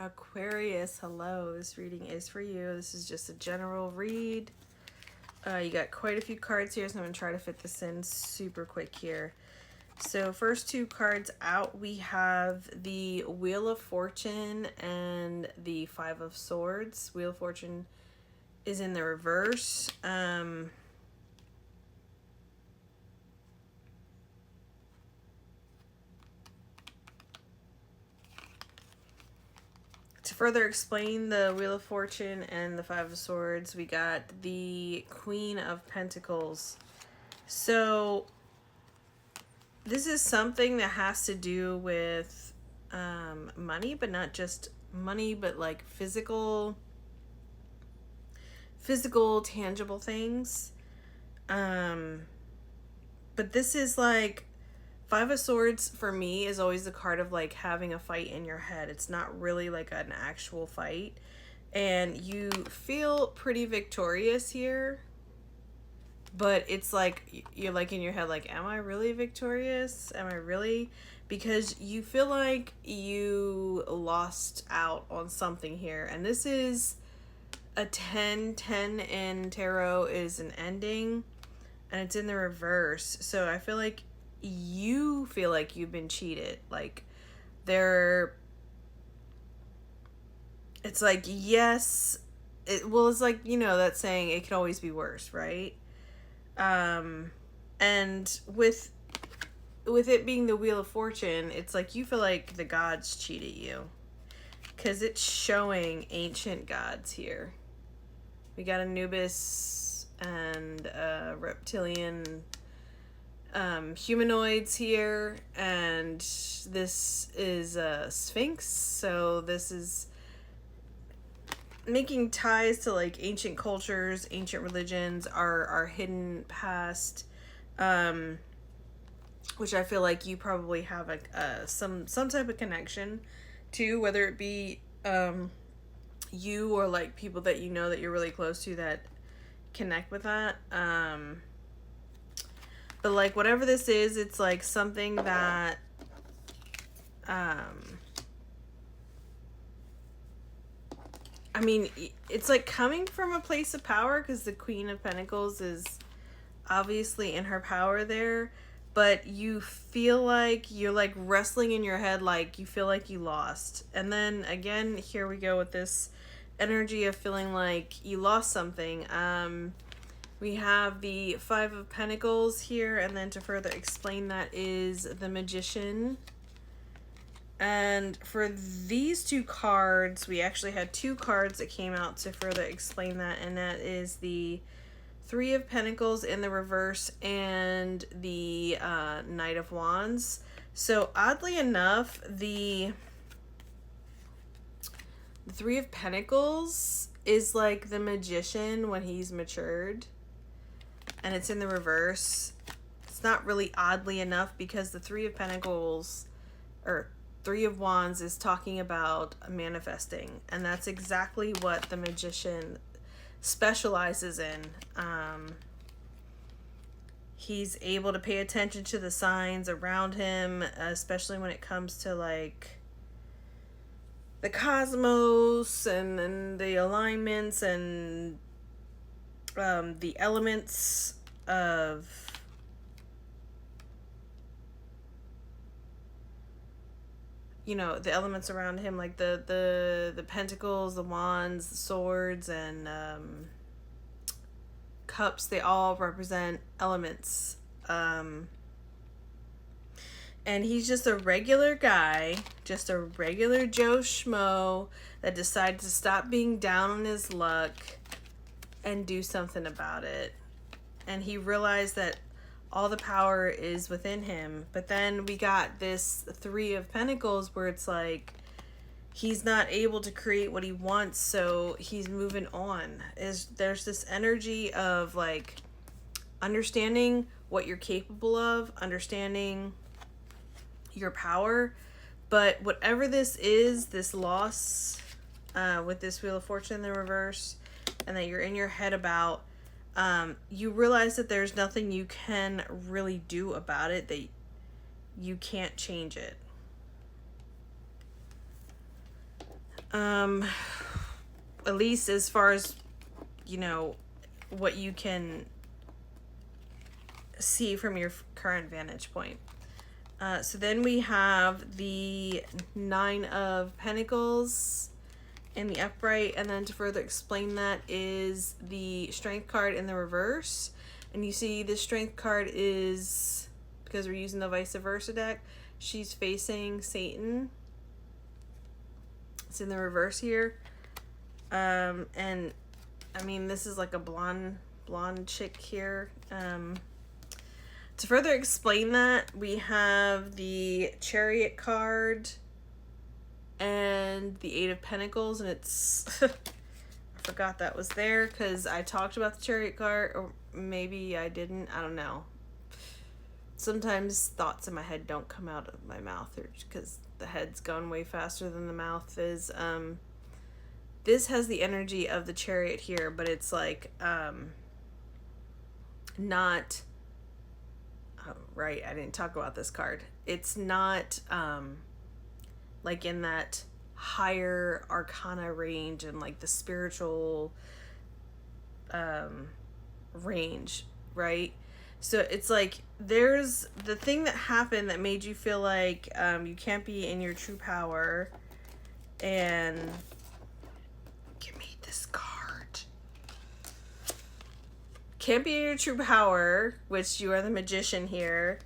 Aquarius, hello. This reading is for you. This is just a general read. You got quite a few cards here, so I'm going to try to fit this in super quick here. So first two cards out, we have the Wheel of Fortune and the Five of Swords. Wheel of Fortune is in the reverse. To further explain the Wheel of Fortune and the Five of Swords, we got the Queen of Pentacles. So this is something that has to do with money, but not just money, but like physical, tangible things. But this is like Five of Swords for me is always the card of like having a fight in your head. It's not really like an actual fight. And you feel pretty victorious here. But it's like you're like in your head like, am I really victorious? Am I really? Because you feel like you lost out on something here. And this is a 10 in tarot is an ending. And it's in the reverse. So I feel like you feel like you've been cheated. Like it's like, yes, it's like, that saying, it can always be worse, right? And with it being the Wheel of Fortune, it's like you feel like the gods cheated you, because it's showing ancient gods here. We got Anubis and reptilian humanoids here, and this is a Sphinx, so this is making ties to like ancient cultures, ancient religions, our hidden past, which I feel like you probably have some type of connection to, whether it be you or like people that you know that you're really close to that connect with that. But like whatever this is, it's like something that I mean, it's like coming from a place of power, because the Queen of Pentacles is obviously in her power there, but you feel like you're like wrestling in your head, like you feel like you lost. And then again, here we go with this energy of feeling like you lost something. We have the Five of Pentacles here, and then to further explain that is the Magician. And for these two cards, we actually had two cards that came out to further explain that, and that is the Three of Pentacles in the reverse and the Knight of Wands. So oddly enough, the Three of Pentacles is like the Magician when he's matured, and it's in the reverse. It's not really oddly enough, because the Three of Pentacles, or Three of Wands, is talking about manifesting, and that's exactly what the Magician specializes in. He's able to pay attention to the signs around him, especially when it comes to like the cosmos and the alignments and the elements of the elements around him, like the pentacles, the wands, the swords, and cups. They all represent elements. And he's just a regular guy, just a regular Joe Schmo that decided to stop being down on his luck and do something about it. And he realized that all the power is within him. But then we got this Three of Pentacles where it's like he's not able to create what he wants, so he's moving on. There's this energy of like understanding what you're capable of, understanding your power. But whatever this is, this loss with this Wheel of Fortune in the reverse, and that you're in your head about, you realize that there's nothing you can really do about it, that you can't change it. At least as far as, you know, what you can see from your current vantage point. So then we have the Nine of Pentacles in the upright, and then to further explain that is the Strength card in the reverse. And you see the Strength card is, because we're using the vice versa deck, she's facing Satan. It's in the reverse here. And I mean, this is like a blonde chick here. To further explain that, we have the Chariot card and the Eight of Pentacles, and it's I forgot that was there because I talked about the Chariot card, or maybe I didn't. I don't know. Sometimes thoughts in my head don't come out of my mouth, or because the head's going way faster than the mouth is. This has the energy of the Chariot here, but it's like not right. I didn't talk about this card. It's not like in that higher arcana range and like the spiritual range, right? So it's like there's the thing that happened that made you feel like you can't be in your true power. And give me this card. Can't be in your true power, which you are the Magician here,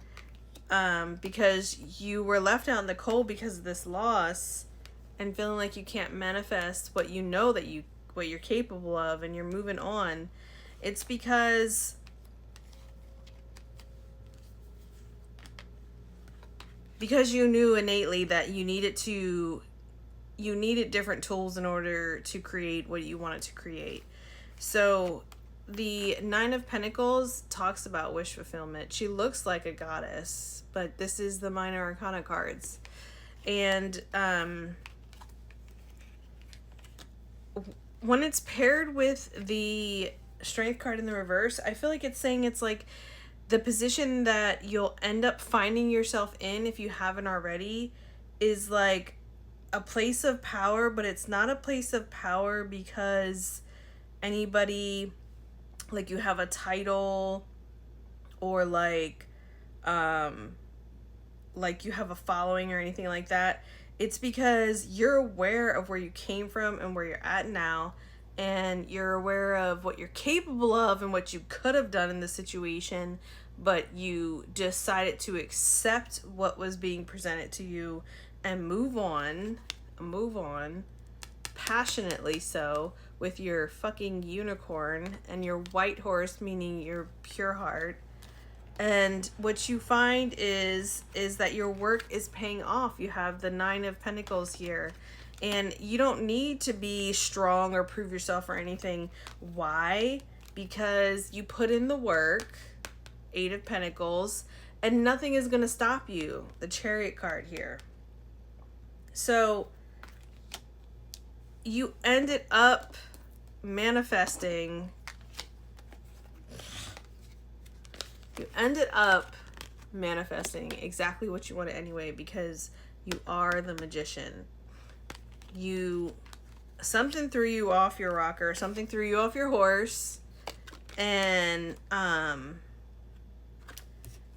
because you were left out in the cold because of this loss, and feeling like you can't manifest what you know that what you're capable of, and you're moving on. It's because you knew innately that you needed different tools in order to create what you wanted to create. So the Nine of Pentacles talks about wish fulfillment. She looks like a goddess, but this is the minor arcana cards. And when it's paired with the Strength card in the reverse, I feel like it's saying it's like the position that you'll end up finding yourself in, if you haven't already, is like a place of power, but it's not a place of power because anybody, like you have a title, or like you have a following or anything like that. It's because you're aware of where you came from and where you're at now, and you're aware of what you're capable of and what you could have done in the situation, but you decided to accept what was being presented to you and move on, passionately so, with your fucking unicorn and your white horse, meaning your pure heart. And what you find is that your work is paying off. You have the Nine of Pentacles here, and you don't need to be strong or prove yourself or anything. Why? Because you put in the work, Eight of Pentacles, and nothing is going to stop you. The Chariot card here. So you ended up manifesting. You ended up manifesting exactly what you wanted anyway, because you are the Magician. Something threw you off your rocker, something threw you off your horse, and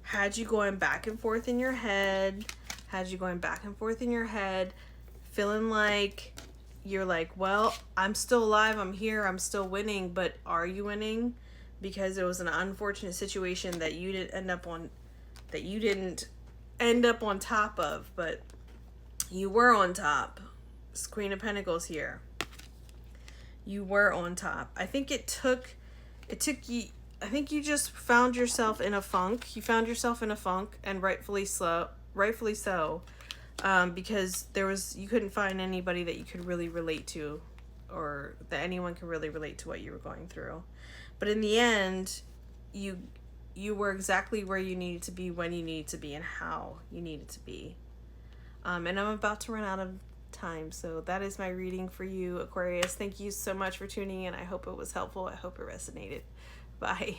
had you going back and forth in your head, feeling like you're like, well, I'm still alive, I'm here, I'm still winning, but are you winning? Because it was an unfortunate situation that you didn't end up on top of, but you were on top. It's Queen of Pentacles here. You were on top. I think it took you, I think you just found yourself in a funk. You found yourself in a funk, and rightfully so, because you couldn't find anybody that you could really relate to, or that anyone could really relate to what you were going through. But in the end, you were exactly where you needed to be, when you needed to be, and how you needed to be. And I'm about to run out of time, so that is my reading for you, Aquarius. Thank you so much for tuning in. I hope it was helpful. I hope it resonated. Bye.